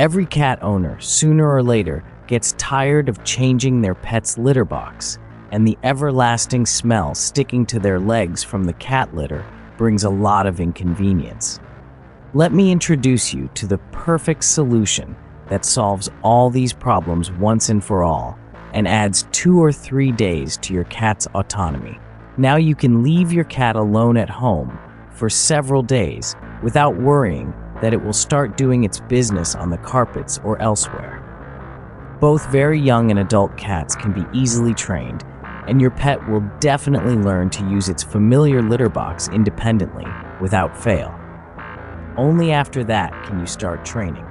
Every cat owner, sooner or later, gets tired of changing their pet's litter box, and the everlasting smell sticking to their legs from the cat litter brings a lot of inconvenience. Let me introduce you to the perfect solution that solves all these problems once and for all and adds 2 or 3 days to your cat's autonomy. Now you can leave your cat alone at home for several days without worrying that it will start doing its business on the carpets or elsewhere. Both very young and adult cats can be easily trained, and your pet will definitely learn to use its familiar litter box independently without fail. Only after that can you start training.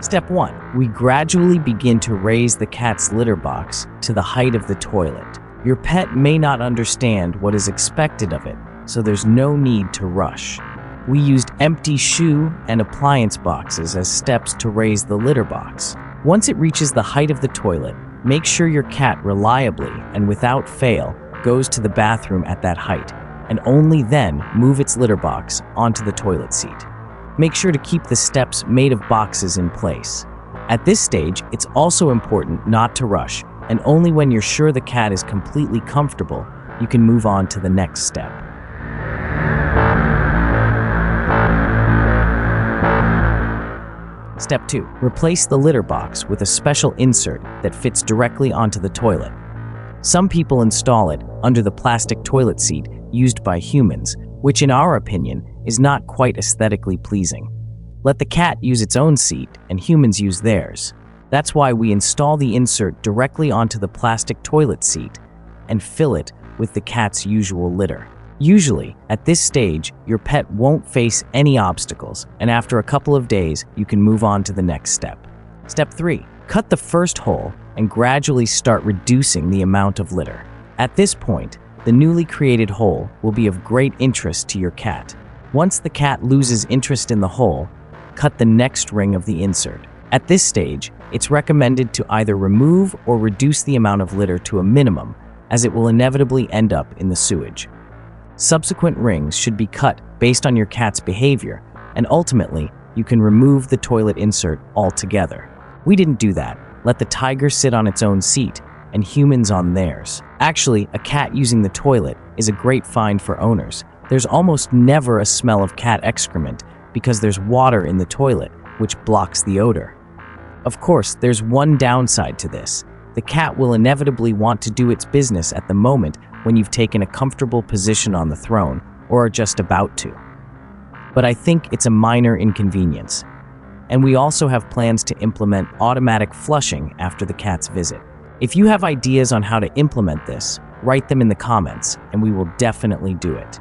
Step 1. We gradually begin to raise the cat's litter box to the height of the toilet. Your pet may not understand what is expected of it, so there's no need to rush. We used empty shoe and appliance boxes as steps to raise the litter box. Once it reaches the height of the toilet, make sure your cat reliably and without fail goes to the bathroom at that height, and only then move its litter box onto the toilet seat. Make sure to keep the steps made of boxes in place. At this stage, it's also important not to rush, and only when you're sure the cat is completely comfortable, you can move on to the next step. Step 2. Replace the litter box with a special insert that fits directly onto the toilet. Some people install it under the plastic toilet seat used by humans, which in our opinion is not quite aesthetically pleasing. Let the cat use its own seat and humans use theirs. That's why we install the insert directly onto the plastic toilet seat and fill it with the cat's usual litter. Usually, at this stage, your pet won't face any obstacles, and after a couple of days, you can move on to the next step. Step 3. Cut the first hole and gradually start reducing the amount of litter. At this point, the newly created hole will be of great interest to your cat. Once the cat loses interest in the hole, cut the next ring of the insert. At this stage, it's recommended to either remove or reduce the amount of litter to a minimum, as it will inevitably end up in the sewage. Subsequent rings should be cut based on your cat's behavior, and ultimately, you can remove the toilet insert altogether. We didn't do that. Let the tiger sit on its own seat and humans on theirs. Actually, a cat using the toilet is a great find for owners. There's almost never a smell of cat excrement because there's water in the toilet, which blocks the odor. Of course, there's one downside to this. The cat will inevitably want to do its business at the moment when you've taken a comfortable position on the throne or are just about to. But I think it's a minor inconvenience. And we also have plans to implement automatic flushing after the cat's visit. If you have ideas on how to implement this, write them in the comments, and we will definitely do it.